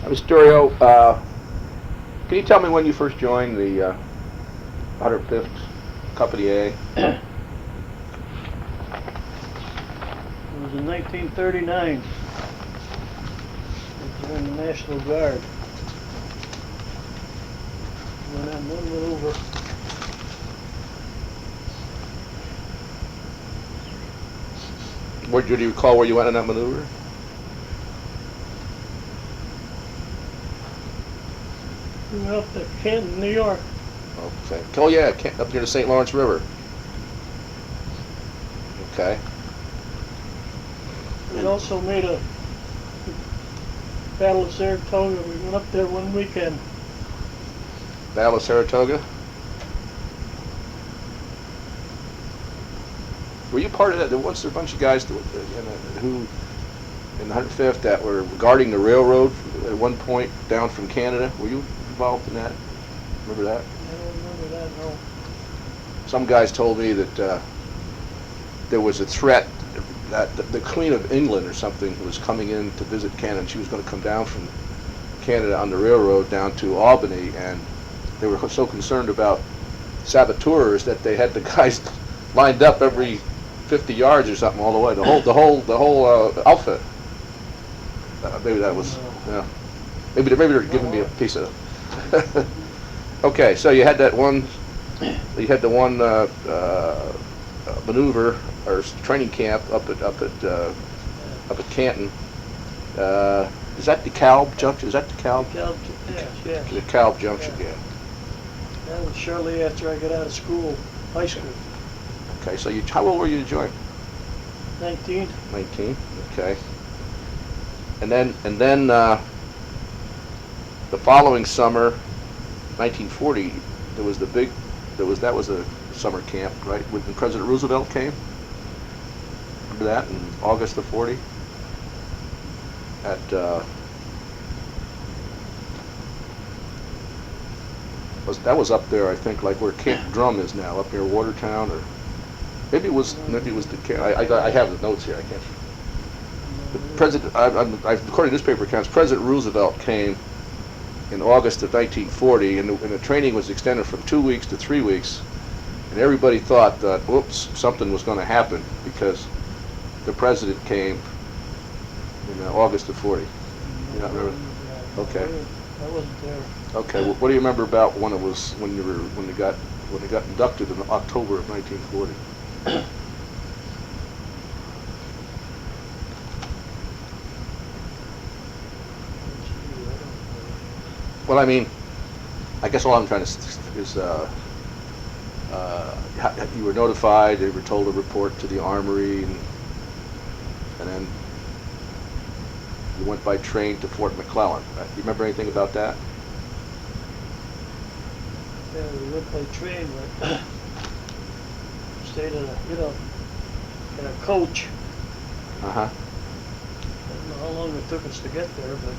Mysterio, can you tell me when you first joined the 105th Company A? It was in 1939. I joined the National Guard. Went on one maneuver. Do you recall where you went on that maneuver? We went up to Canton, New York. Okay. Oh yeah, up near the St. Lawrence River. Okay. We also made a Battle of Saratoga. We went up there one weekend. Battle of Saratoga? Were you part of that? There was a bunch of guys who, in the 105th, that were guarding the railroad at one point down from Canada. Were you involved in that? Remember that? I don't remember that, no. Some guys told me that there was a threat that the Queen of England or something was coming in to visit Canada. She was going to come down from Canada on the railroad down to Albany, and they were so concerned about saboteurs that they had the guys lined up every 50 yards or something all the way. The whole outfit. Maybe that was, yeah. Maybe they're giving me a piece of. Okay, so you had that one. You had the one maneuver or training camp up at Canton. Is that DeKalb Junction? Is that DeKalb? Yes. DeKalb Junction, yeah. That was shortly after I got out of school, high school. Okay, so how old were you to join? 19. 19. Okay. And then the following summer, 1940, that was a summer camp, right? When President Roosevelt came. Remember that in August of 40? That was up there, I think, like where Camp Drum is now, up near Watertown, or maybe it was the camp. I have the notes here. I can't. The president, according to newspaper accounts, President Roosevelt came in August of 1940, and the training was extended from 2 weeks to 3 weeks, and everybody thought that, whoops, something was going to happen because the president came in August of 40. You not remember? Okay. I wasn't there. Okay. What do you remember about when they got inducted in October of 1940? Well, I mean, I guess all I'm trying to is you were notified, they were told to report to the armory, and then you went by train to Fort McClellan. Do you remember anything about that? Yeah, we went by train, but stayed in a coach. Uh-huh. I don't know how long it took us to get there, but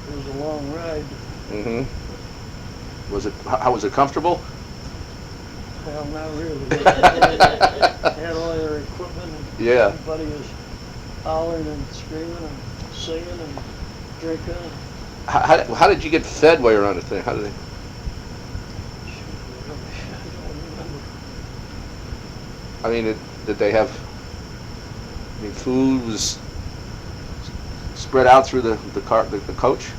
it was a long ride. Mm-hmm. How was it comfortable? Well, not really. They had all their equipment, and yeah. Everybody was hollering and screaming and singing and drinking. How did you get fed while you were on the thing? How did they? I mean, did they have? I mean, food was spread out through the coach.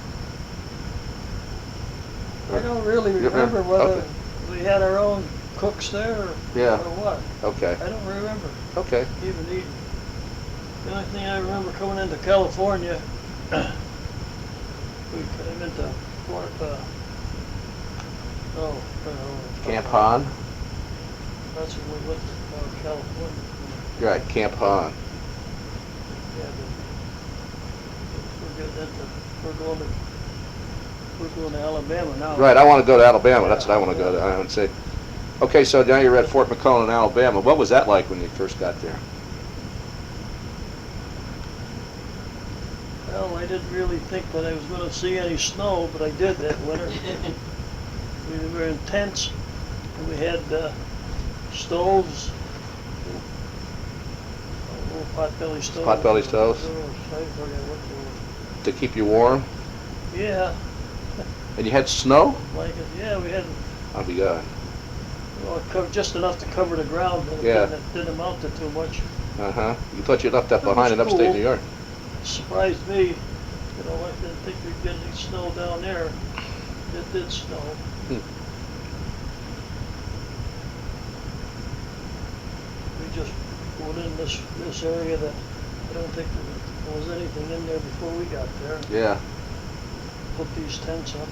I don't really remember whether we had our own cooks there or what. Okay. I don't remember. Okay. Even eating. The only thing I remember coming into California, we came into Camp Hahn. That's when we went to California. You're right, Camp Hahn. Yeah, we're going to Alabama now. Right, I want to go to Alabama. That's what I want to go to. I would say. Okay, so now you're at Fort McClellan in Alabama. What was that like when you first got there? Well, I didn't really think that I was going to see any snow, but I did that winter. We were in tents, and we had stoves, little potbelly stoves. Potbelly stoves? I forget what they were. to keep you warm? Yeah, And you had snow? blankets, yeah, we had, I'll be God. well, it covered just enough to cover the ground, but Yeah. it didn't amount to too much. Uh-huh. You thought you left that It was behind in upstate cool. New York. Surprised me, you know, I didn't think we'd get any snow down there. It did snow. We just went in this area that I don't think there was anything in there before we got there. Yeah. Put these tents up.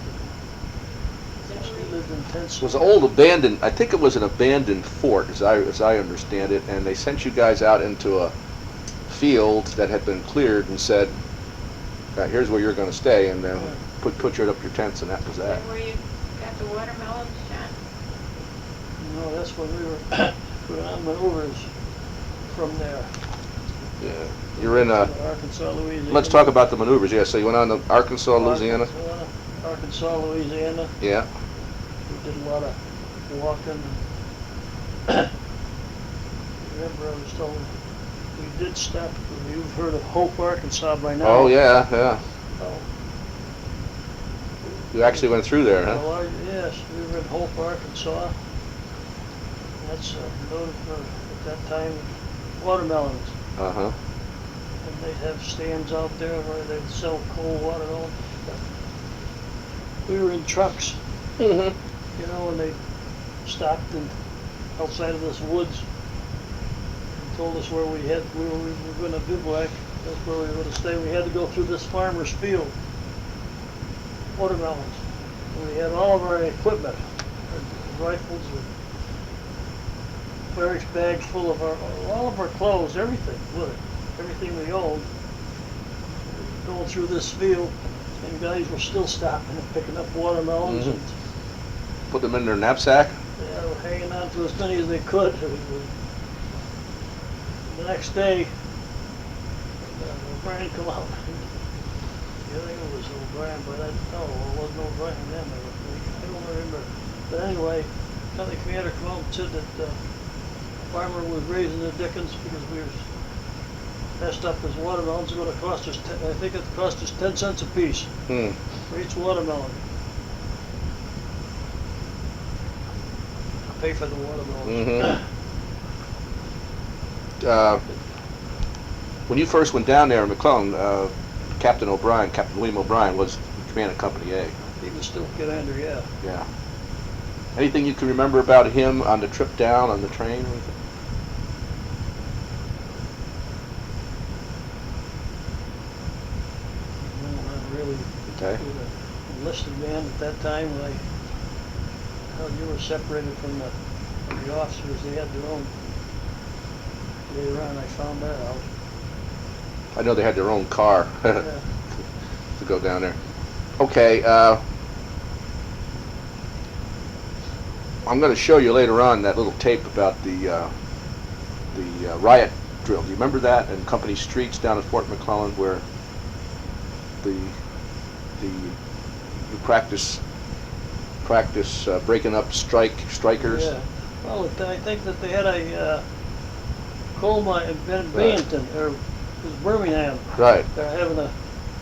Since we lived in tents. It was an old abandoned, I think it was an abandoned fort, as I understand it, and they sent you guys out into a field that had been cleared and said, here's where you're going to stay, and then put your up your tents, and that was Is that. that where you got the watermelons, John? No, that's when we were we went on maneuvers from there. Yeah. You're in Arkansas, Louisiana. let's talk about the maneuvers. Yeah, so you went on to Arkansas, Louisiana? Arkansas, Louisiana. Yeah. We did a lot of walking. Remember, I was told we did stop. You've heard of Hope, Arkansas by now. Oh, yeah, yeah. Oh. You actually went through there, huh? Well, yes, we were in Hope, Arkansas. That's noted for, at that time, watermelons. Uh-huh. And they'd have stands out there where they'd sell cold watermelon. We were in trucks, Mm-hmm. you know, and they stopped outside of this woods and told us where we were going to bivouac. That's where we were going to stay. We had to go through this farmer's field, watermelons. And we had all of our equipment, our rifles, and barracks bags full of all of our clothes, everything with it, everything we owned. Going through this field, and guys were still stopping and picking up watermelons. Mhm. And Put them in their knapsack? yeah, were hanging on to as many as they could. The next day, O'Brien come out. I think it was O'Brien, but no, it wasn't O'Brien then. I don't remember. But anyway, the commander come out and said that the farmer was raising the dickens because we were messed up. His watermelons are going to cost us, I think it cost us 10 cents a piece for each watermelon. Pay for the watermelons. Mm-hmm. When you first went down there in McClellan, Captain William O'Brien was commanding Company A. He was still commander, yeah. Yeah. Anything you can remember about him on the trip down on the train or anything? No, not really. Okay. He was an enlisted man at that time. You were separated from the officers. They had their own. Later on, I found that out. I know they had their own car Yeah. to go down there. Okay. I'm going to show you later on that little tape about the riot drill. Do you remember that in company streets down at Fort McClellan where you practice breaking up strikers? Yeah. Well, I think that they had a coal mine in Bennington, or it was Birmingham. Right. They're having a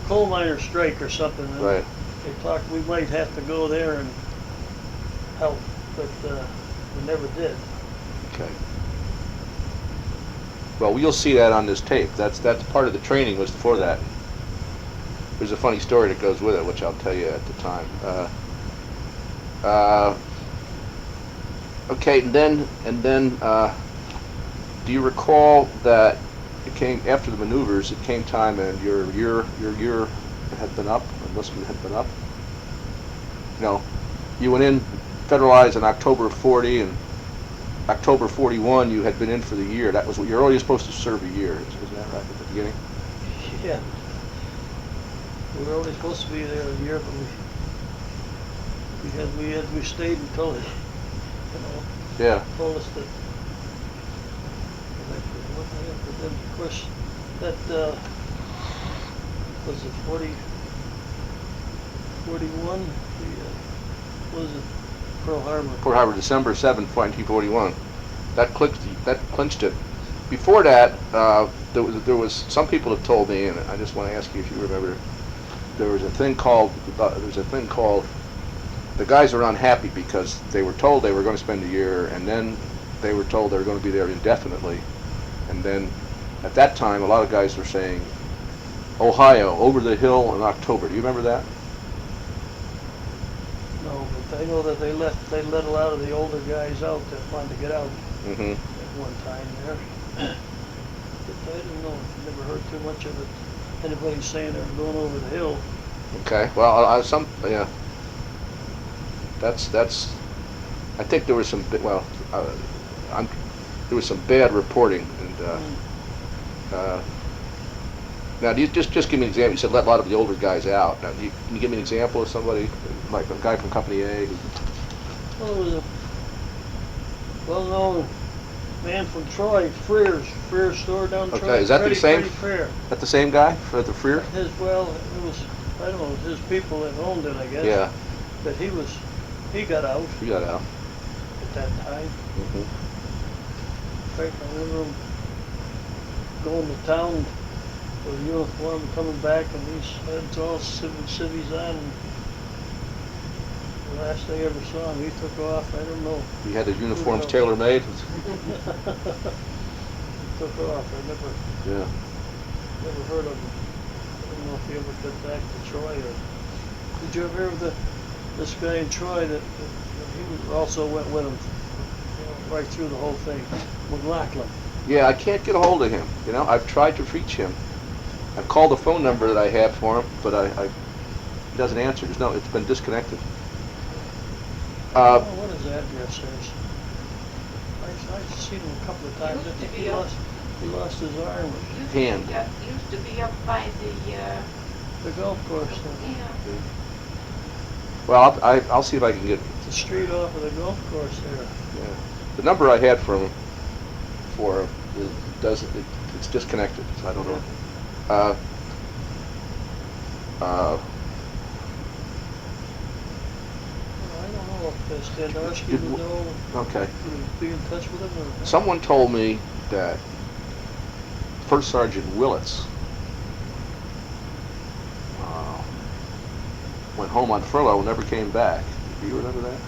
coal miner strike or something. And Right. they talked we might have to go there and help, but we never did. Okay. Well, you'll see that on this tape. That's part of the training was for that. There's a funny story that goes with it, which I'll tell you at the time. Okay, and then do you recall that it came after the maneuvers? It came time, and your year had been up. Enlistment had been up. No, you went in federalized in October of '40, and October '41 you had been in for the year. That was what you're only supposed to serve a year. Isn't that right at the beginning? Yeah. We were only supposed to be there a year, but we stayed until they, Yeah. told us that. But then, of course, that was it 41. Was it Pearl Harbor? Pearl Harbor, December 7th, 1941. That clinched it. Before that, there was some people have told me, and I just want to ask you if you remember. there was a thing called, the guys are unhappy because they were told they were going to spend a year, and then they were told they were going to be there indefinitely. And then, at that time, a lot of guys were saying, Ohio, over the hill in October. Do you remember that? No, but I know that they let a lot of the older guys out that wanted to get out Mm-hmm. at one time there. But I didn't know, never heard too much of it. Anybody saying they were going over the hill. Okay, well, yeah. That's, I think there was some, there was some bad reporting, and, now, do you just give me an example? You said let a lot of the older guys out. Now, can you give me an example of somebody, like a guy from Company A? Well, there was a well-known man from Troy, Freer store down Troy. Okay, is that the same? Freer. That the same guy for the Freer? Well, it was, I don't know, it was his people that owned it, I guess. Yeah. But he got out He got out. at that time. Mm-hmm. In fact, I remember him going to town with a uniform, coming back, and he had all civvies on. And the last I ever saw him, he took off. I don't know. He had his uniforms tailor-made? He took off. I Yeah. never heard of him. I don't know if he ever got back to Troy. Or did you ever hear of this guy in Troy that he also went with him, right through the whole thing? McLaughlin. Yeah, I can't get a hold of him. You know, I've tried to reach him. I've called the phone number that I have for him, but he doesn't answer. It's been disconnected. What is the address there? I've seen him a couple of times. I think he lost his arm. Hand. Used to be up by The golf course there. yeah. Well, I'll see if I can get The street off of the golf course there. yeah. The number I had for him it's disconnected, so I don't know. I don't know if Standarski would know. Okay. Would be in touch with him or not. Someone told me that First Sergeant Willits went home on furlough and never came back. Do you remember that?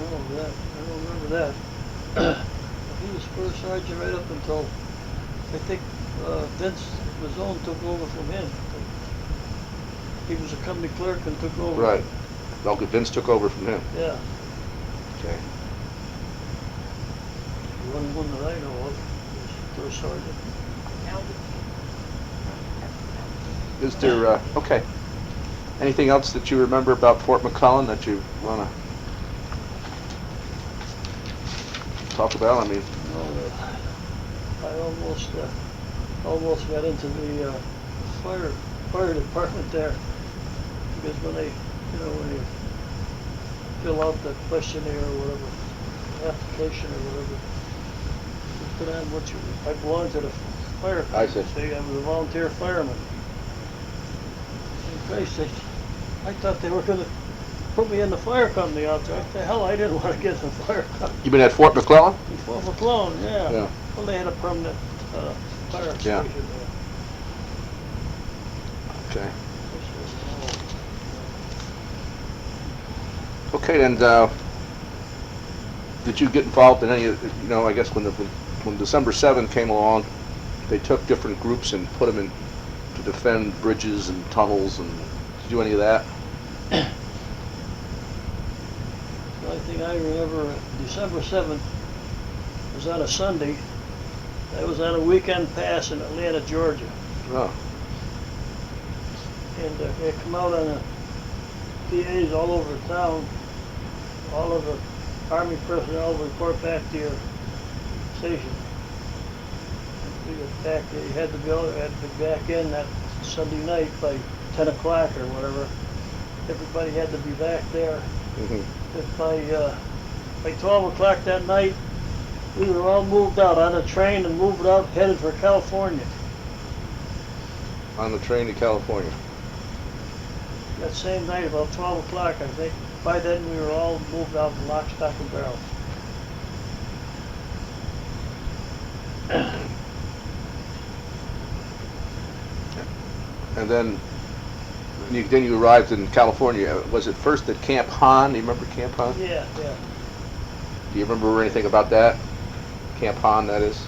I don't remember that. He was first sergeant right up until, I think, Vince Mazzone took over from him. He was a company clerk and took over. Right. Okay, Vince took over from him. Yeah. Okay. The one that I know of was first sergeant. Is there, okay. Anything else that you remember about Fort McClellan that you want to talk about? I mean, No, I almost got into the fire department there, because when you fill out the questionnaire or whatever, application or whatever, you put on I belong to the fire company. I see. See, I was a volunteer fireman. In Christ, I thought they were going to put me in the fire company out there. What the hell, I didn't want to get in the fire company. you been at Fort McClellan? In Fort McClellan, yeah. Yeah. Well, they had a permanent fire Yeah. station there. Okay. This was Okay, then, did you get involved in any of, I guess when December 7 came along, they took different groups and put them in to defend bridges and tunnels, and did you do any of that? The only thing I remember, December 7th was on a Sunday. That was on a weekend pass in Atlanta, Georgia. Oh, And they come out on the PAs all over town. All of the Army personnel report back to your station. We got back, you had to be back in that Sunday night by 10 o'clock or whatever. Everybody had to be back there. mm-hmm. By 12 o'clock that night, we were all moved out on a train and moved out, headed for California. On the train to California. That same night, about 12 o'clock, I think. By then, we were all moved out in lock, stock, and barrel. And then you arrived in California. Was it first at Camp Han? Do you remember Camp Han? Yeah, yeah. Do you remember anything about that? Camp Han, that is?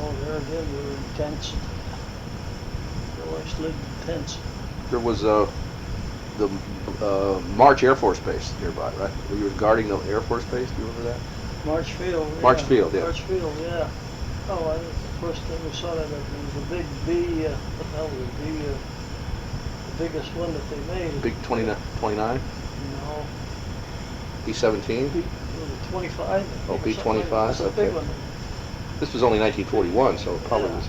Oh, there again, we were in tents. We always lived in tents. There was the March Air Force Base nearby, right? Were you guarding the Air Force Base? Do you remember that? Marchfield, yeah. Marchfield, yeah. Marchfield, yeah. Oh, I think the first time we saw that, it was a big B, what the hell was it, B, the biggest one that they made. Big 29? No, B-17? was it 25? Oh, B-25, That's a big okay. one. This was only 1941, so it probably was.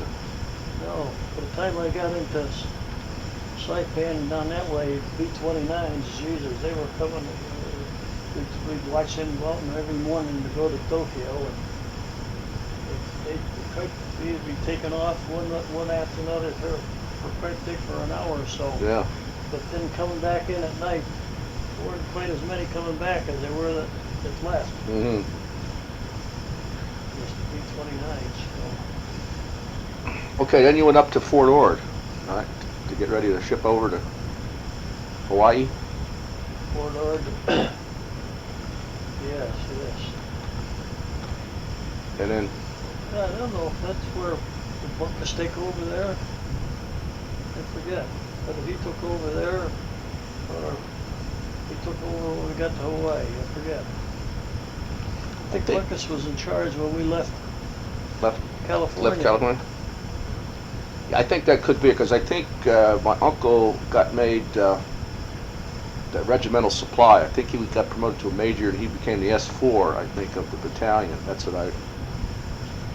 No, by the time I got into Saipan and down that way, B-29s, Jesus, they were coming. We'd watch them go out every morning to go to Tokyo, and they'd be taking off one after another for practically for an hour or so. Yeah. But then coming back in at night, there weren't quite as many coming back as there were that left. Mm-hmm. Just B-29s. So. Okay, then you went up to Fort Ord, all right, to get ready to ship over to Hawaii. Fort Ord. Yes, yes. And then, I don't know if that's where the Buckus take over there. I forget. Whether he took over there or he took over when we got to Hawaii. I forget. I think Buckus was in charge when we left California. Left California? Yeah, I think that could be, because I think my uncle got made the regimental supply. I think he got promoted to a major, and he became the S4, I think, of the battalion. That's what I...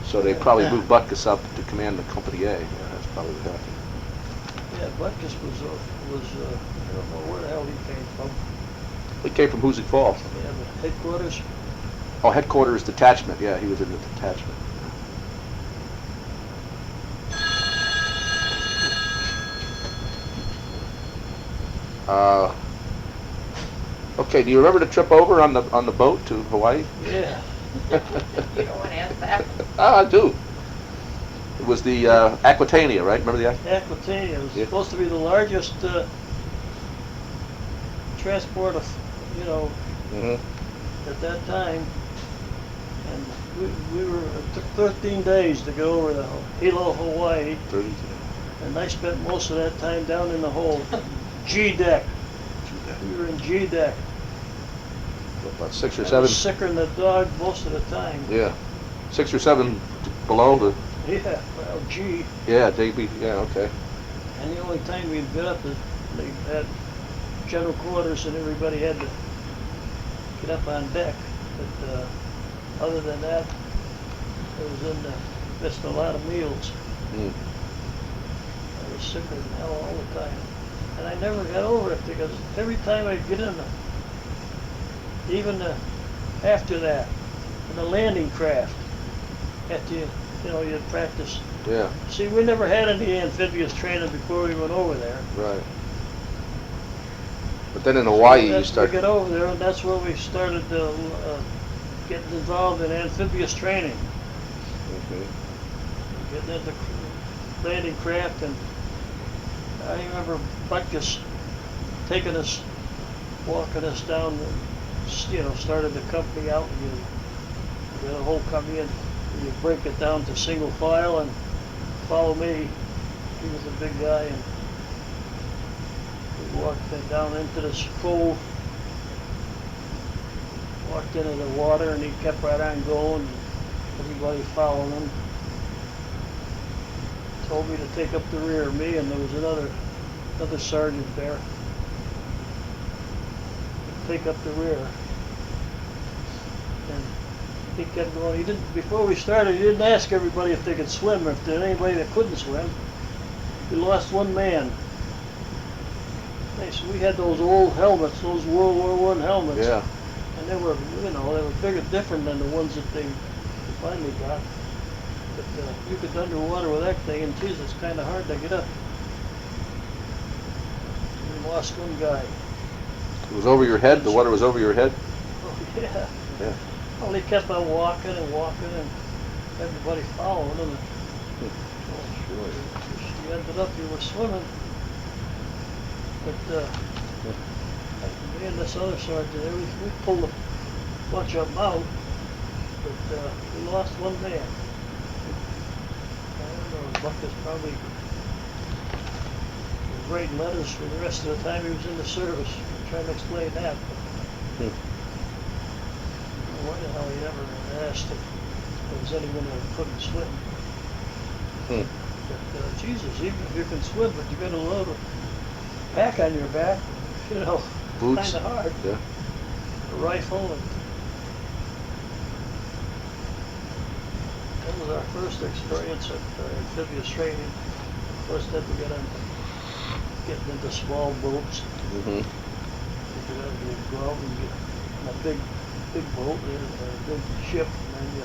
So they probably moved Butkus up to command the Company A. Yeah, that's probably what happened. Yeah, Butkus was I don't know where the hell he came from. He came from Hoosick Falls. Yeah, the headquarters. Oh, headquarters detachment. Yeah, he was in the detachment. Okay, do you remember the trip over on the boat to Hawaii? Yeah. You don't want to ask that? I do. It was the Aquitania, right? Remember the Aquitania was Yeah. supposed to be the largest transport of, Mm-hmm. at that time. And it took 13 days to go over to Hilo, Hawaii. 30. And I spent most of that time down in the hold. G deck. We were in G deck. About 6 or I 7. was sicker than the dog most of the time. Yeah, 6 or 7 below the. Yeah, well, G. Yeah, JB. Yeah, okay. And the only time we'd been up is they had general quarters and everybody had to get up on deck. But other than that, it was missed a lot of meals. Mm. I was sicker than hell all the time. And I never got over it because every time I'd get in even after that, in the landing craft, after you'd practice. Yeah. See, we never had any amphibious training before we went over there. Right. But then in Hawaii, you We start. got over there, and that's where we started getting involved in amphibious training. Mhm. Getting into landing craft, and I remember Butkus taking us, walking us down, started the company out, and you got a whole company, and you break it down to single file and follow me. He was a big guy, and we walked down into this cove, walked into the water, and he kept right on going, and everybody following him. Told me to take up the rear of me, and there was another sergeant there. Take up the rear. And he kept going. Before we started, he didn't ask everybody if they could swim, or if there was anybody that couldn't swim. We lost one man. We had those old helmets, those World War I helmets. Yeah. And they were, bigger, different than the ones that they finally got. But you could underwater with that thing, and geez, it's kind of hard to get up. We lost one guy. It was over your head. The water was over your head. Oh yeah. Yeah. Well, he kept on walking and walking, and everybody following him. Oh, sure, you ended up, you were swimming. But, me and this other sergeant, we pulled a bunch of them out, but, we lost one man. I don't know, Buck is probably writing letters for the rest of the time he was in the service. I'm trying to explain that. But why the hell he ever asked if there was anyone that couldn't swim. But Jesus, even if you can swim, but you got to load a pack on your back, you know, Boots. kind of hard. Yeah. A rifle, and that was our first experience at amphibious training. Of course, then we got into getting into small boats. Mm-hmm. You go out and get in a big boat, a big ship, and then you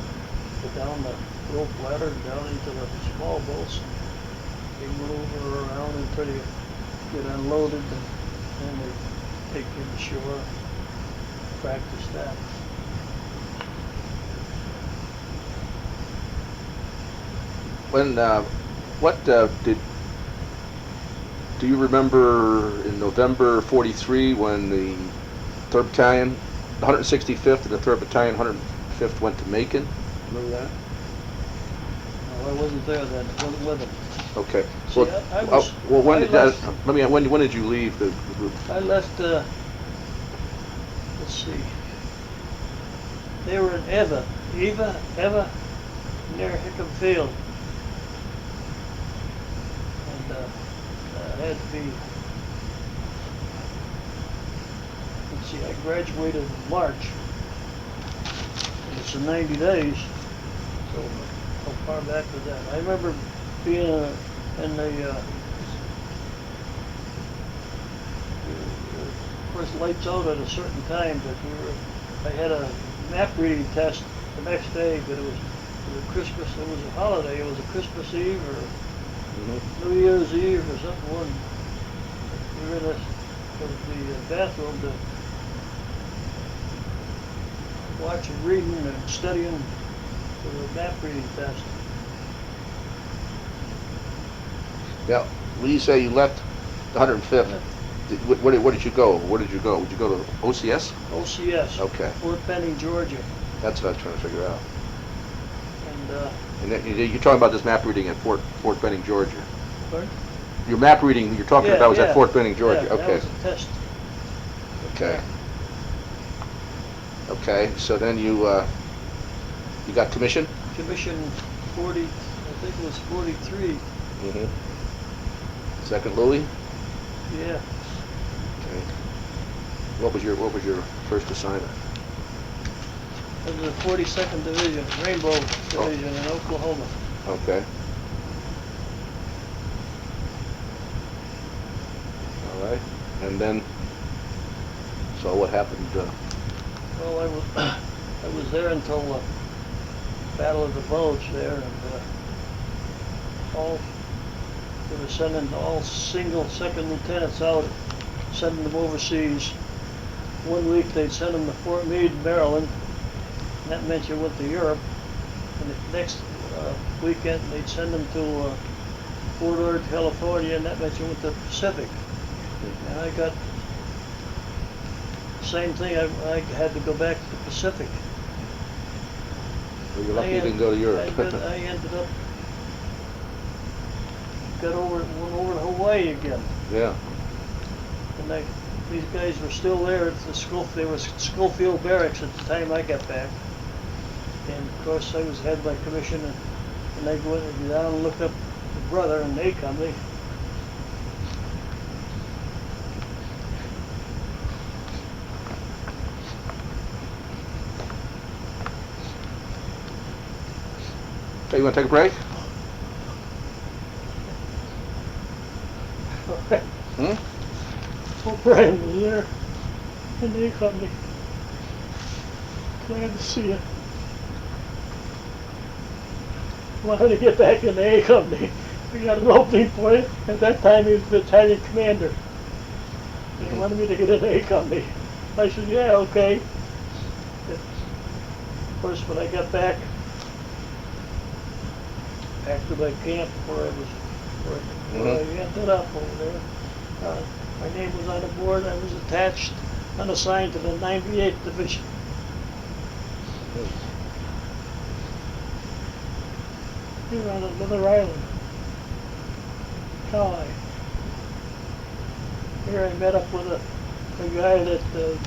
go down the rope ladder down into the small boats. You move around until you get unloaded, and then they take you to shore. Practice that. When, do you remember in November 43 when the 3rd Battalion, the 165th and the 3rd Battalion, 105th went to Macon? Remember that? No, I wasn't there then. I wasn't with them. Okay. See, Well, I was, well, when I did left, when did you leave the group? I left, let's see. They were in Eva, near Hickam Field. And I had to be, let's see, I graduated in March. And it's in 90 days. So how far back was that? I remember being in the, of course, lights out at a certain time, but I had a map reading test the next day, but it was Christmas, it was a holiday, it was a Christmas Eve or New Year's Eve or something. We were in the bathroom to watching, reading, and studying for the map reading test. Now, when you say you left the 105th, where did you go? Where did you go? Would you go to OCS? OCS. Okay. Fort Benning, Georgia. That's what I was trying to figure out. And And then you're talking about this map reading at Fort Benning, Georgia. pardon? Your map reading you're talking about was at Fort Benning, Georgia. Yeah, Okay. that was a test. Okay. Okay. So then you got commissioned? Commission 40, I think it was 43. Mm-hmm. Second Louis? Yeah. Okay. What was your first assignment? It was the 42nd Division, Rainbow Division in Oklahoma. Okay. All right. And then, so what happened? Well, I was there until the Battle of the Bulge there, and they were sending all single second lieutenants out, sending them overseas. 1 week they'd send them to Fort Meade, Maryland, and that meant you went to Europe. And the next weekend they'd send them to Fort Ord, California, and that meant you went to the Pacific. And I got the same thing, I had to go back to the Pacific. Well, you're lucky you didn't go to Europe. I ended up, went over to Hawaii again. Yeah. And these guys were still there at the they were Schofield Barracks at the time I got back. And of course I had my commission, and I go down and look up the brother, and they come. Hey, you want to take a break? Oh, Brian was there, and they come. Glad to see you. Wanted to get back in the A Company. We got an opening for you. At that time, he was battalion commander. And he wanted me to get in the A Company. I said, yeah, okay. Of course, when I got back, back to my camp where I ended up over there. My name was on the board. I was attached and assigned to the 98th Division. We were on another island, Kauai. Here I met up with a guy that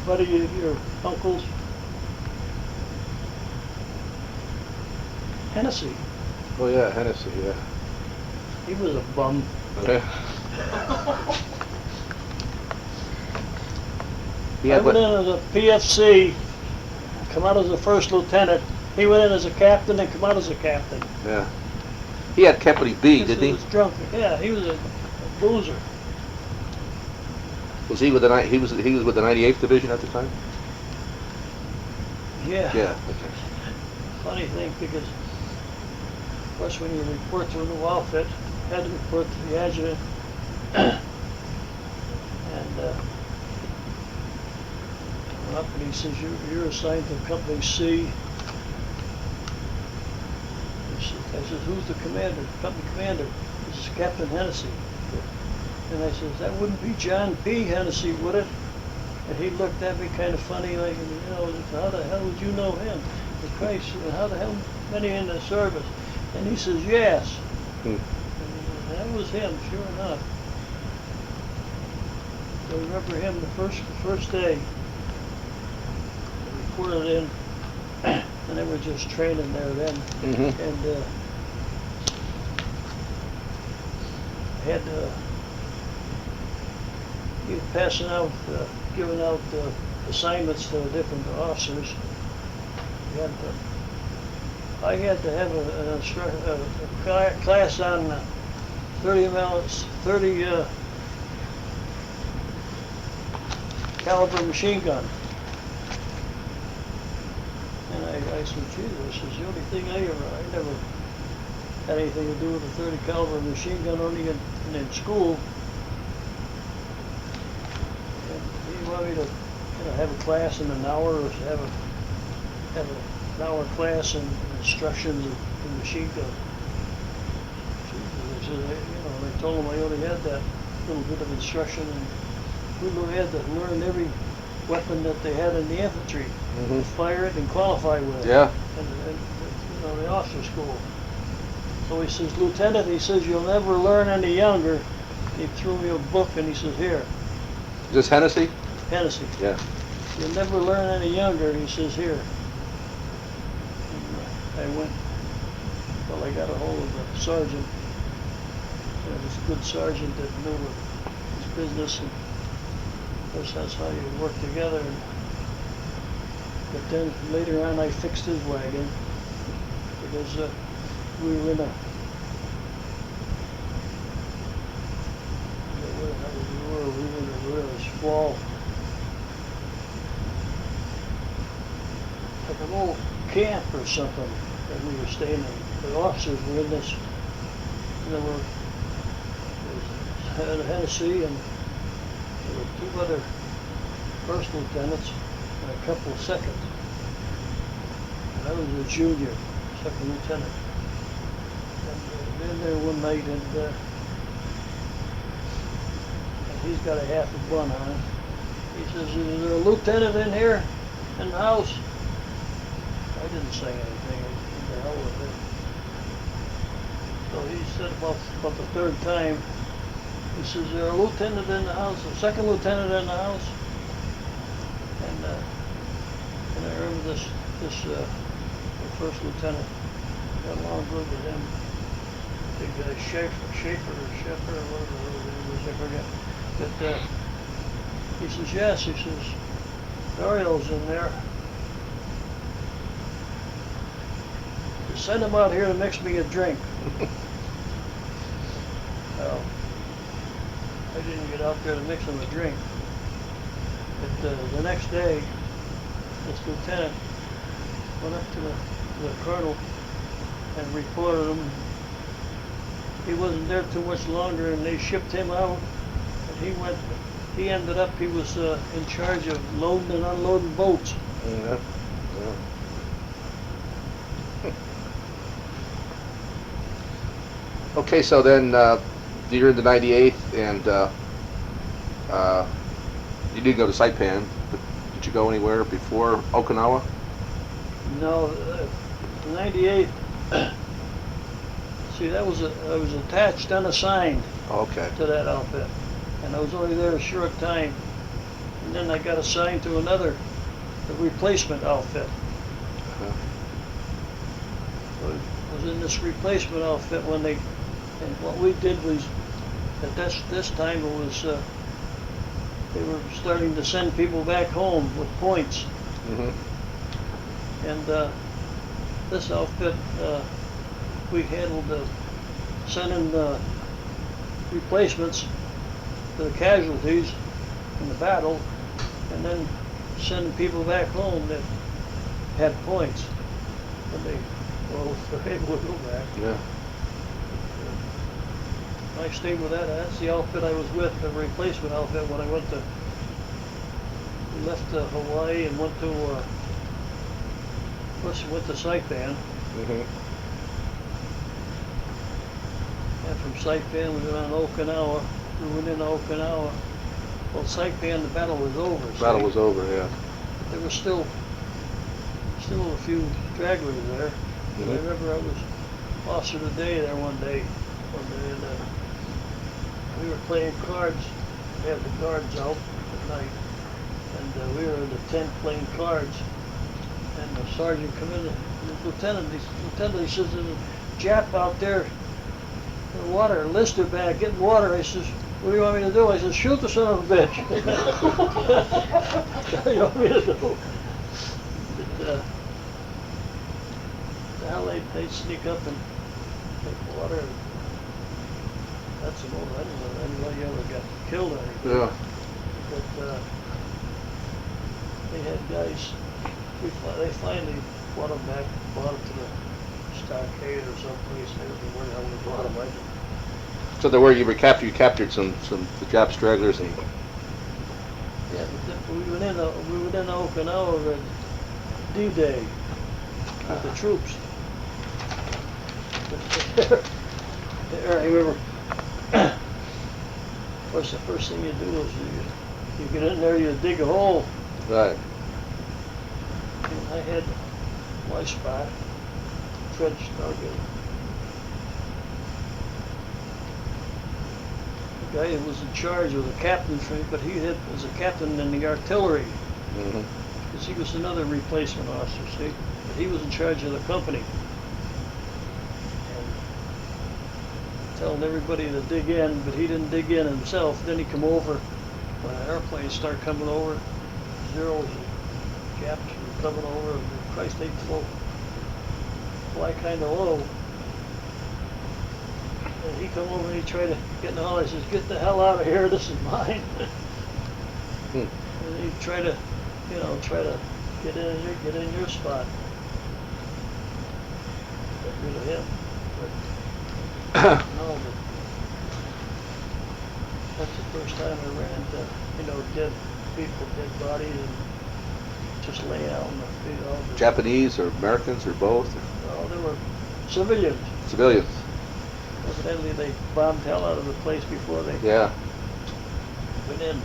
buddy of your uncle's, Hennessy. Oh yeah, Hennessy, yeah. He was a bum. Yeah. I went in as a PFC, come out as a first lieutenant. He went in as a captain and come out as a captain. Yeah. He had Company B, He didn't he? was drunk. Yeah, he was a boozer. Was he with the he was with the 98th Division at the time? Yeah. Yeah. Okay. Funny thing because, of course, when you report to a new outfit, you had to report to the adjutant. And went up and he says, you're assigned to Company C. I says, who's the commander? Company commander. This is Captain Hennessy. And I says, that wouldn't be John P. Hennessy, would it? And he looked at me kind of funny, like, you know, how the hell would you know him? And Christ, how the hell many in the service? And he says, yes. And that was him, sure enough. I remember him the first day. I reported in, and they were just training there then. And had he was passing out, giving out assignments to different officers. I had to have a class on 30 caliber machine gun. And I said, gee, this is the only thing I never had anything to do with a 30 caliber machine gun, only in school. And he wanted me to have a class in an hour, or have an hour class in instructions in machine gun. Jesus, I said, I told him I only had that little bit of instruction, and we had to learn every weapon that they had in the infantry, fire it and qualify with it. Yeah. And the officer school. So he says, Lieutenant, he says, you'll never learn any younger. He threw me a book and he says, here. Is this Hennessy? Hennessy. Yeah. You'll never learn any younger. He says, here. And I went, well, I got a hold of the sergeant. It was a good sergeant that knew his business. And of course, that's how you work together. But then later on, I fixed his wagon because we were in a squall, like an old camp or something that we were staying in. The officers were in this, and there was a Hennessy, and there were two other first lieutenants and a couple of seconds. And I was a junior, second lieutenant. And been there one night, and he's got a half a bun on. He says, is there a lieutenant in here in the house? I didn't say anything. What the hell with it? So he said about the third time, he says, is there a lieutenant in the house, a second lieutenant in the house? And I remember this the first lieutenant, got along good with him. Big guy, Schaefer, or whatever his name was, I forget. But he says, yes, he says, Dario's in there. Send him out here to mix me a drink. Well, I didn't get out there to mix him a drink. But the next day, this lieutenant went up to the colonel and reported him. He wasn't there too much longer, and they shipped him out. And he ended up, he was in charge of loading and unloading boats. Yeah. Okay, so then you're in the 98th, and you did go to Saipan, but did you go anywhere before Okinawa? No, 98. See, I was attached, unassigned Oh, okay. to that outfit, and I was only there a short time. And then I got assigned to another, the replacement outfit. Uh-huh. So I was in this replacement outfit when they, and what we did was, at this time it was, they were starting to send people back home with points. Mm-hmm. And this outfit, we handled sending replacements to the casualties in the battle, and then sending people back home that had points when they were able to go back. Yeah. I stayed with that. That's the outfit I was with, the replacement outfit, when I went to, left Hawaii and went to, first went to Saipan. Mm-hmm. And from Saipan we went on Okinawa. We went into Okinawa. Well, Saipan, the battle was over. The battle was over, yeah. There was still a few stragglers there. Mm-hmm. I remember I was officer of the day there one day, and we were playing cards. We had the cards out at night, and we were in the tent playing cards. And the sergeant come in, and the lieutenant, he says, "There's a Jap out there in the water, enlisted back, getting water." I says, "What do you want me to do?" I says, "Shoot the son of a bitch." What do you want me to do? But, now they'd sneak up and take water. That's an old, I don't know anybody ever got killed or anything. Yeah. But they had guys, they finally brought them back, brought them to the stockade or someplace. I don't know where the hell they brought them. So there were, you captured some the Jap stragglers, and Yeah, but we went in Okinawa at D-Day with the troops. There, I remember. Of course, the first thing you do is you get in there, you dig a hole. right. And I had my spot, trench target. The guy who was in charge was a captain, but he was a captain in the artillery, Mm-hmm. because he was another replacement officer, see? But he was in charge of the company. And telling everybody to dig in, but he didn't dig in himself. Then he come over, when an airplane started coming over, Zeros and Japs were coming over, and Christ, they'd fly kind of low. And he come over and he tried to get in the hall. He says, "Get the hell out of here, this is mine." Hmm. And he tried to, get in your spot. Get rid of him. But, no, but that's the first time I ran into, dead people, dead bodies, and just laying out in the field. Japanese or Americans or both? Well, they were civilians. Civilians. Evidently, they bombed hell out of the place before they Yeah. went in.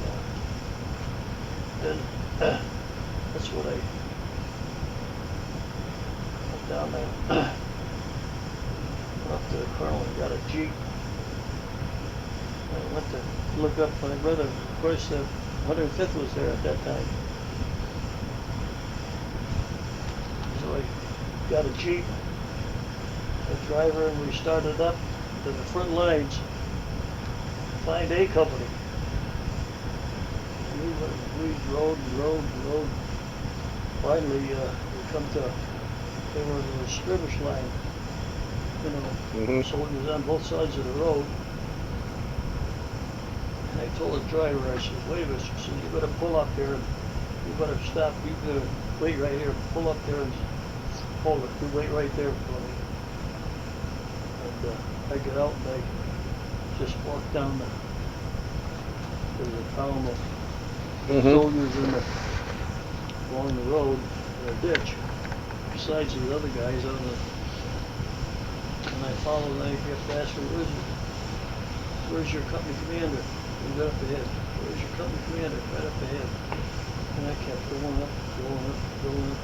Then that's what I went down there, went up to the colonel and got a Jeep. I went to look up my brother. Of course, the 105th was there at that time. So I got a Jeep, a driver, and we started up to the front lines, find A Company. We rode. Finally, we come to, there was a skirmish line, Mm-hmm. soldiers on both sides of the road. And I told the driver, I said, "Wait a minute," I said, "you better pull up here, and you better stop, you better wait right here, pull up there and hold it, you wait right there for me." And I get out and I just walked down there's a column of soldiers along the road in a ditch, besides these other guys on the And I followed, and I kept asking, where's your company commander? And right up ahead. Where's your company commander? Right up ahead. And I kept going up, going up, going up.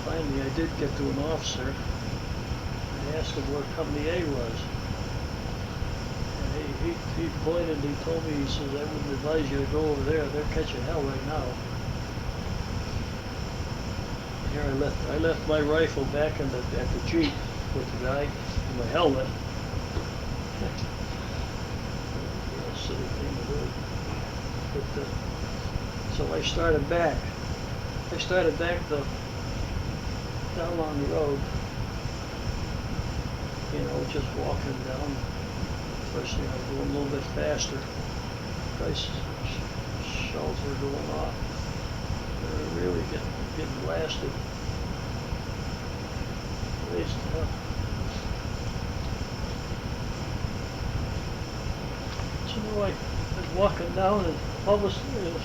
Finally, I did get to an officer. I asked him where Company A was. And he pointed, he told me, he says, I wouldn't advise you to go over there. They're catching hell right now. Here I left my rifle back at the Jeep with the guy in my helmet. Real silly thing to do. But, so I started back. Down on the road. You know, just walking down. First thing I'm going a little bit faster. Shells were going off. They were really getting blasted. Waste up. So you know, I was walking down, and all of a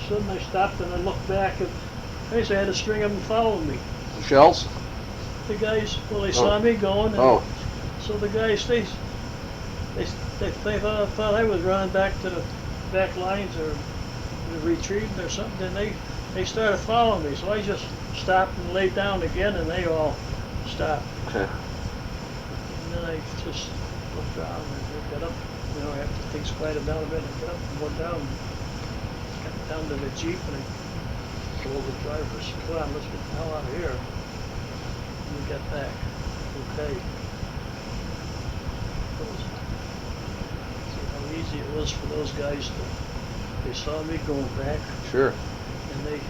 sudden I stopped and I looked back, and I had a string of them following me. Shells? The guys, well, they saw me going, and so the guys, they thought I was running back to the back lines or retreating or something, and they started following me. So I just stopped and laid down again, and they all stopped. Okay. And then I just looked around and got up. You know, after things quieted down a bit, I got up and went down. Got down to the Jeep, and I told the driver, "Come on, let's get the hell out of here." And we got back. Okay. See how easy it was for those guys they saw me going back. Sure. And they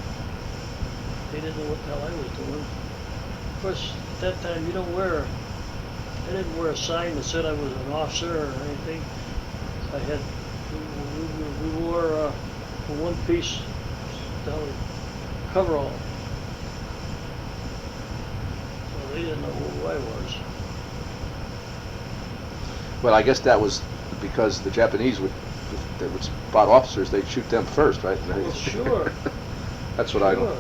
didn't know what the hell I was doing. Of course, at that time I didn't wear a sign that said I was an officer or anything. We wore a one-piece coverall. So they didn't know who I was. Well, I guess that was because the Japanese would spot officers, they'd shoot them first, right? Well, sure. That's what I know.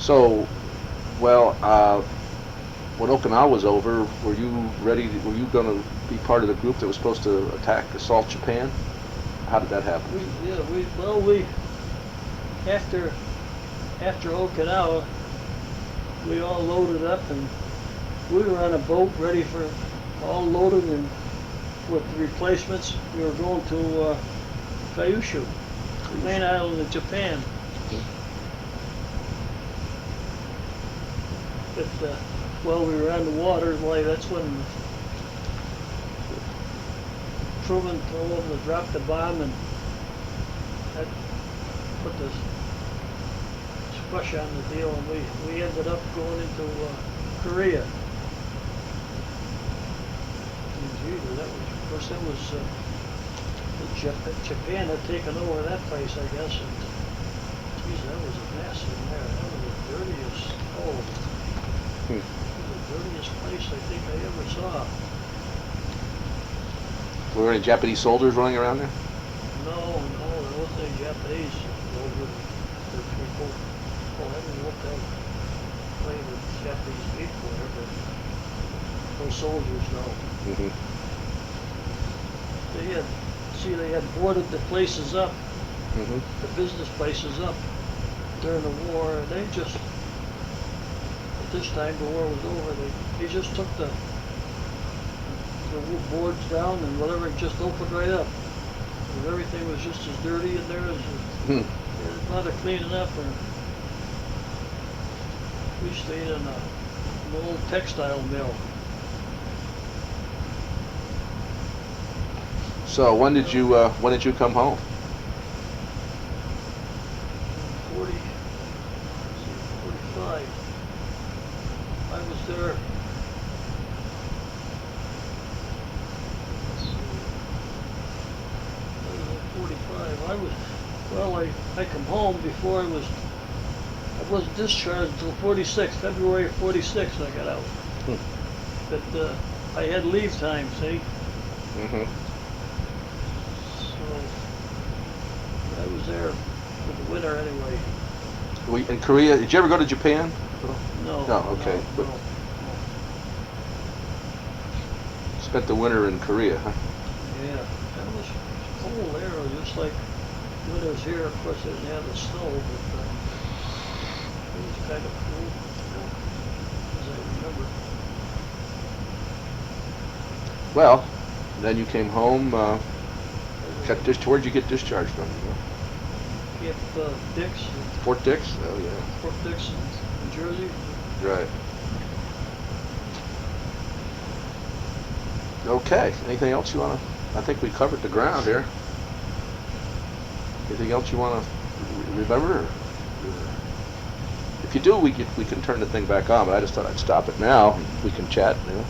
So, when Okinawa was over, were you ready? Were you going to be part of the group that was supposed to assault Japan? How did that happen? After Okinawa, we all loaded up, and we were on a boat ready for all loaded, and with the replacements, we were going to Kyushu, the main island of Japan. But while we were on the water, that's when Truman told them to drop the bomb, and that put the squash on the deal, and we ended up going into Korea. Japan had taken over that place, I guess, and geez, that was a mess in there. That was the dirtiest, it was the dirtiest place I think I ever saw. Were there any Japanese soldiers running around there? No, there wasn't any Japanese over the people. Oh, I don't know what they'll play with Japanese people there, but no soldiers, no. Mm-hmm. They had boarded the places up, Mm-hmm. the business places up during the war, and they just, at this time the war was over, they just took the boards down and whatever, just opened right up. And everything was just as dirty in there as they had not cleaning up. And we stayed in an old textile mill. So when did you come home? 45. I was there. Let's see. I was at 45. I come home before I wasn't discharged until 46, February of 46 I got out. But I had leave time, see? Mm-hmm. So I was there for the winter anyway. In Korea, did you ever go to Japan? No. No, okay, but- No. Spent the winter in Korea, huh? Yeah, that was cold there, just like winters here. Of course, they didn't have the snow, but it was kind of cool, as I remember. Well, then you came home, where'd you get discharged from? If Dix, Fort Dix? Oh, yeah. Fort Dix in Jersey. Right. Okay, anything else you wanna, I think we covered the ground here. Anything else you wanna remember? If you do, we can turn the thing back on, but I just thought I'd stop it now, and we can chat, you know?